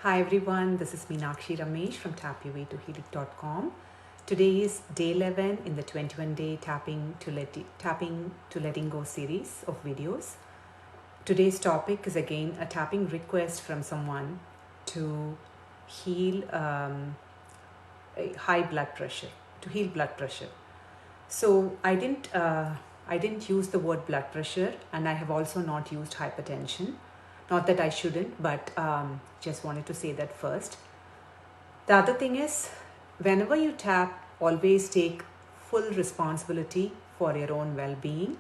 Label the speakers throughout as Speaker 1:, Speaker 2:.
Speaker 1: Hi everyone, this is Meenakshi Ramesh from tapyourwaytohealing.com. Today is day 11 in the 21-day tapping to letting go series of videos. Today's topic is again a tapping request from someone to heal high blood pressure, to heal blood pressure. So I didn't use the word blood pressure, and I have also not used hypertension. Not that I shouldn't, but just wanted to say that first. The other thing is, whenever you tap, always take full responsibility for your own well-being,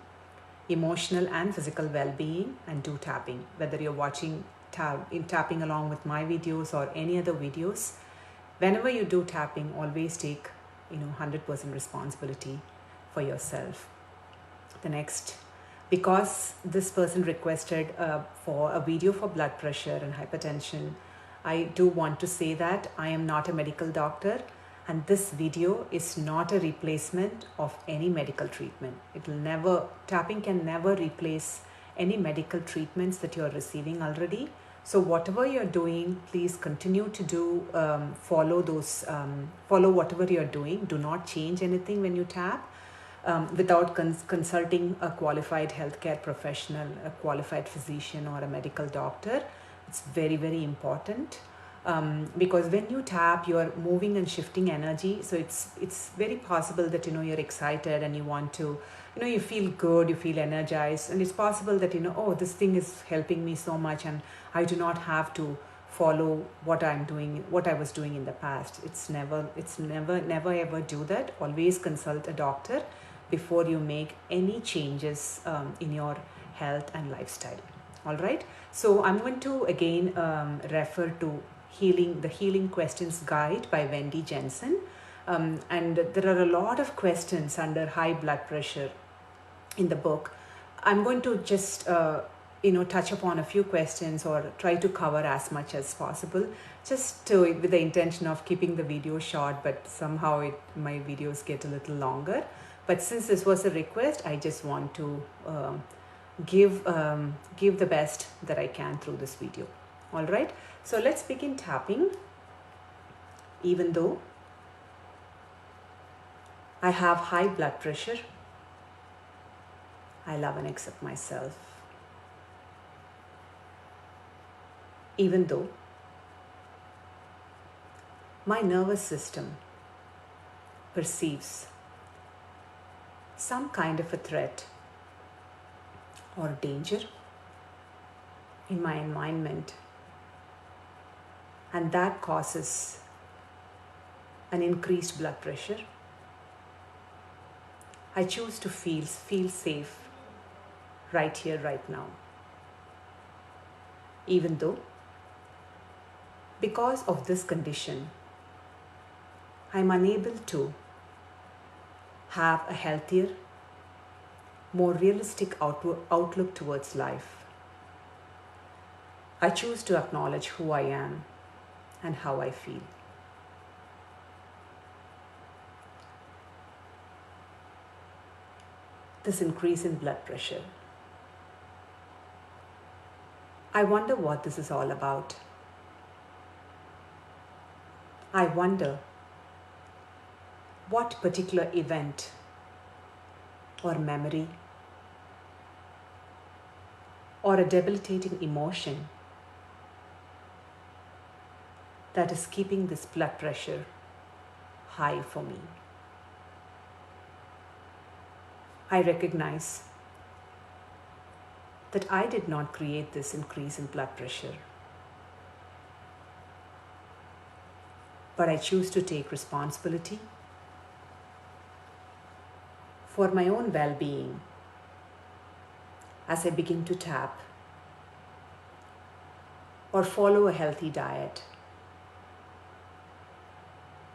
Speaker 1: emotional and physical well-being, and do tapping. Whether you're watching tapping along with my videos or any other videos, whenever you do tapping, always take 100% responsibility for yourself. The next, because this person requested for a video for blood pressure and hypertension, I do want to say that I am not a medical doctor, and this video is not a replacement of any medical treatment. Tapping can never replace any medical treatments that you're receiving already. So whatever you're doing, please continue to do, follow whatever you're doing. Do not change anything when you tap. Without consulting a qualified healthcare professional, a qualified physician, or a medical doctor. It's very, very important because when you tap, you're moving and shifting energy. So it's very possible that you're excited and you want to, you feel good, you feel energized, and it's possible that oh, this thing is helping me so much, and I do not have to follow what I was doing in the past. It's never ever do that. Always consult a doctor before you make any changes in your health and lifestyle. All right. So I'm going to again refer to the Healing Questions Guide by Wendy Jensen. And there are a lot of questions under high blood pressure in the book. I'm going to just touch upon a few questions or try to cover as much as possible, with the intention of keeping the video short, but somehow my videos get a little longer. But since this was a request, I just want to give the best that I can through this video. All right, so let's begin tapping. Even though I have high blood pressure, I love and accept myself. Even though my nervous system perceives some kind of a threat or danger in my environment, and that causes an increased blood pressure, I choose to feel safe right here, right now. Even though, because of this condition, I'm unable to have a healthier, more realistic outlook towards life, I choose to acknowledge who I am and how I feel. This increase in blood pressure, I wonder what this is all about. I wonder what particular event or memory or a debilitating emotion that is keeping this blood pressure high for me. I recognize that I did not create this increase in blood pressure, but I choose to take responsibility for my own well-being as I begin to tap or follow a healthy diet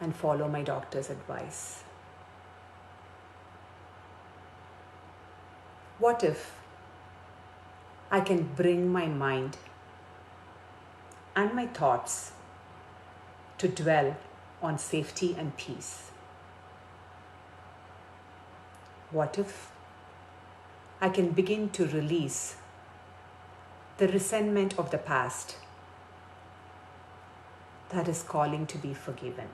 Speaker 1: and follow my doctor's advice. What if I can bring my mind and my thoughts to dwell on safety and peace? What if I can begin to release the resentment of the past that is calling to be forgiven?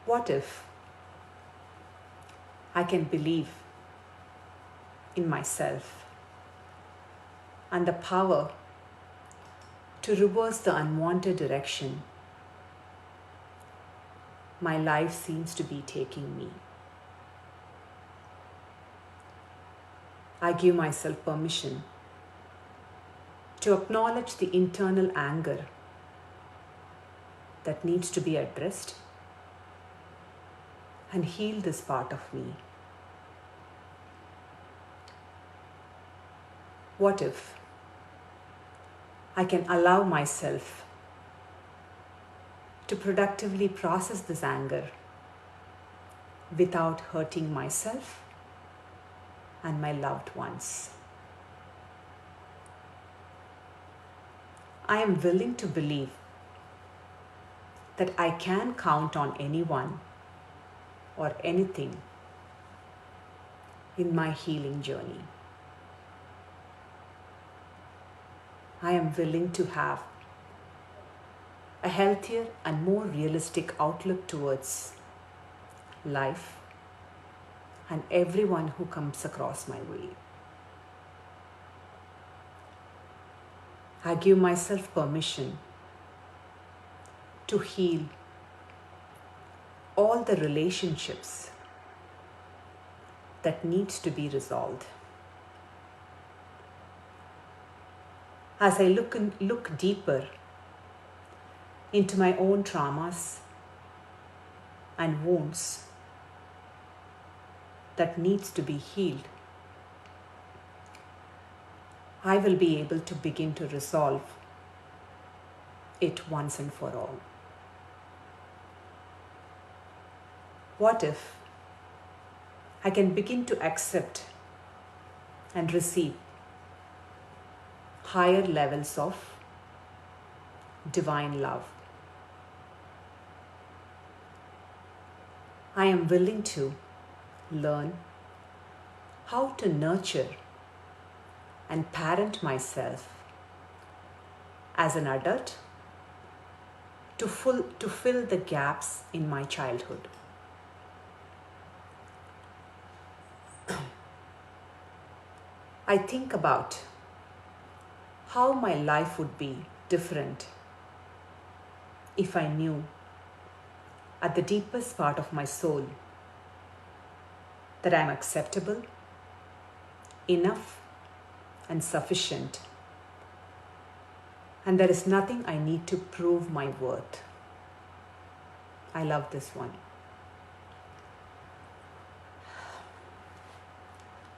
Speaker 1: What if I can believe in myself and the power to reverse the unwanted direction my life seems to be taking me? I give myself permission to acknowledge the internal anger that needs to be addressed and heal this part of me. What if I can allow myself to productively process this anger without hurting myself and my loved ones? I am willing to believe that I can count on anyone or anything in my healing journey. I am willing to have a healthier and more realistic outlook towards life and everyone who comes across my way. I give myself permission to heal all the relationships that needs to be resolved. As I look deeper into my own traumas and wounds that needs to be healed, I will be able to begin to resolve it once and for all. What if I can begin to accept and receive higher levels of divine love? I am willing to learn how to nurture and parent myself as an adult to fill the gaps in my childhood. I think about how my life would be different if I knew at the deepest part of my soul that I am acceptable, enough, and sufficient, and there is nothing I need to prove my worth. I love this one.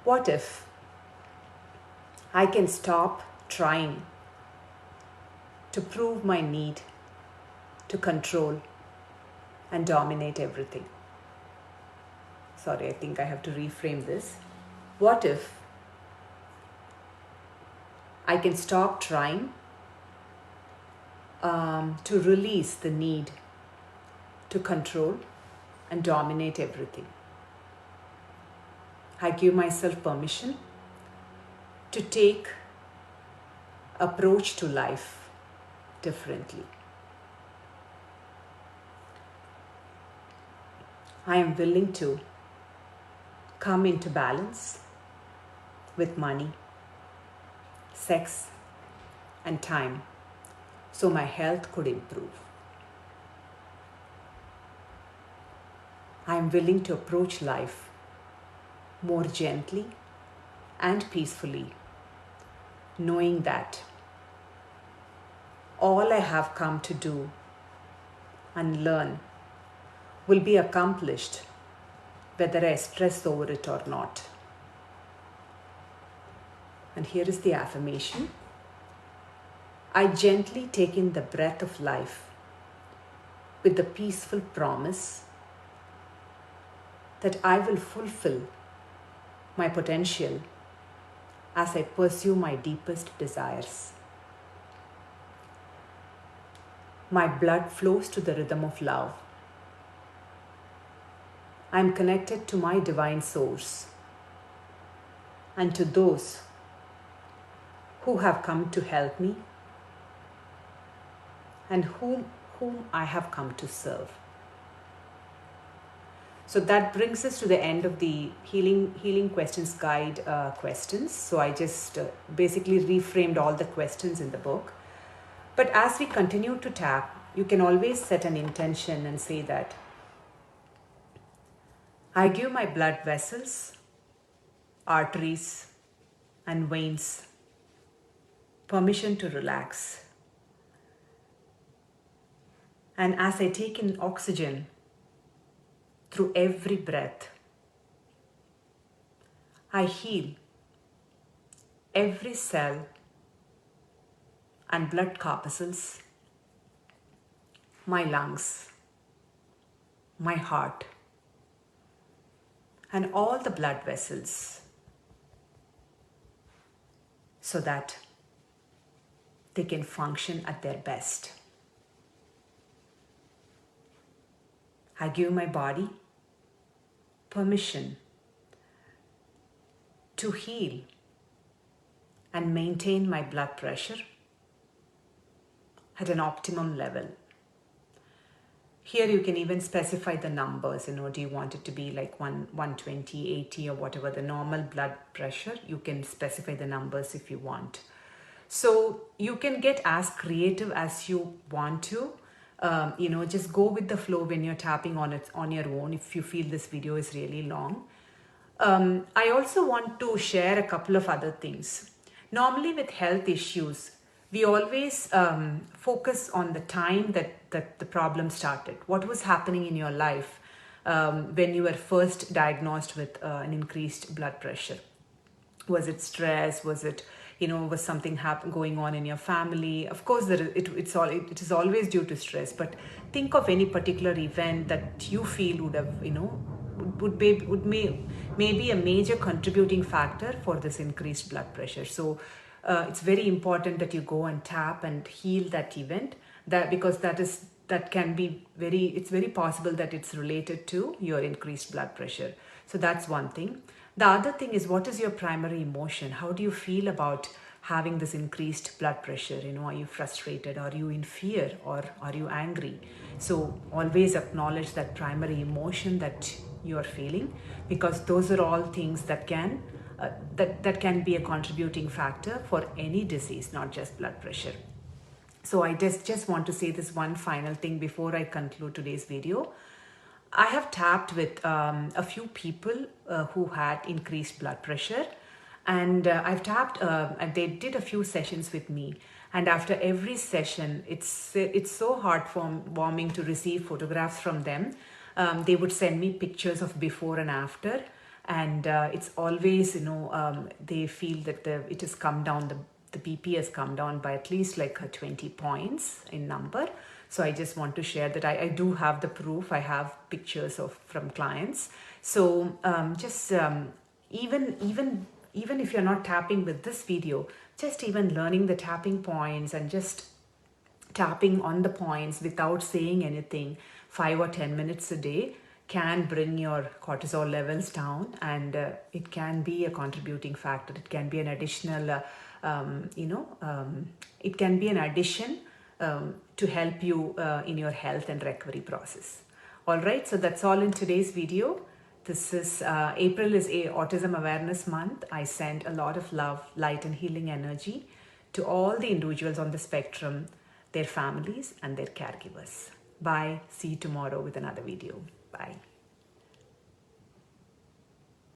Speaker 1: What if I can stop trying to prove my need to control and dominate everything? Sorry, I think I have to reframe this. What if I can stop trying to release the need to control and dominate everything? I give myself permission to take approach to life differently. I am willing to come into balance with money, sex, and time so my health could improve. I am willing to approach life more gently and peacefully, knowing that all I have come to do and learn will be accomplished whether I stress over it or not. And here is the affirmation. I gently take in the breath of life with the peaceful promise that I will fulfill my potential as I pursue my deepest desires. My blood flows to the rhythm of love. I am connected to my divine source and to those who have come to help me and whom I have come to serve. So that brings us to the end of the healing questions guide questions. So I just basically reframed all the questions in the book. But as we continue to tap, you can always set an intention and say that I give my blood vessels, arteries, and veins permission to relax. And as I take in oxygen through every breath, I heal every cell and blood corpuscles, my lungs, my heart, and all the blood vessels so that they can function at their best. I give my body permission to heal and maintain my blood pressure at an optimum level. Here you can even specify the numbers, do you want it to be like 120, 80 or whatever the normal blood pressure? You can specify the numbers if you want. So you can get as creative as you want to. Just go with the flow when you're tapping on it on your own if you feel this video is really long. I also want to share a couple of other things. Normally with health issues, we always focus on the time that the problem started. What was happening in your life when you were first diagnosed with an increased blood pressure? Was it stress? Was it, was something going on in your family? Of course, it is always due to stress. But think of any particular event that you feel would have, maybe a major contributing factor for this increased blood pressure. So it's very important that you go and tap and heal that event, because it's very possible that it's related to your increased blood pressure. So that's one thing. The other thing is, what is your primary emotion? How do you feel about having this increased blood pressure? Are you frustrated? Are you in fear? Or are you angry? So always acknowledge that primary emotion that you are feeling, because those are all things that can be a contributing factor for any disease, not just blood pressure. So I just want to say this one final thing before I conclude today's video. I have tapped with a few people who had increased blood pressure, and I've tapped and they did a few sessions with me. And after every session, it's so heartwarming to receive photographs from them. They would send me pictures of before and after, and it's always, they feel that it has come down, the BP has come down by at least like 20 points in number. So I just want to share that I do have the proof. I have pictures from clients. So even if you're not tapping with this video, just even learning the tapping points and just tapping on the points without saying anything 5 or 10 minutes a day can bring your cortisol levels down, and it can be a contributing factor. It can be an additional, it can be an addition to help you in your health and recovery process. All right, so that's all in today's video. This is April is Autism Awareness Month. I send a lot of love, light, and healing energy to all the individuals on the spectrum, their families, and their caregivers. Bye. See you tomorrow with another video. Bye.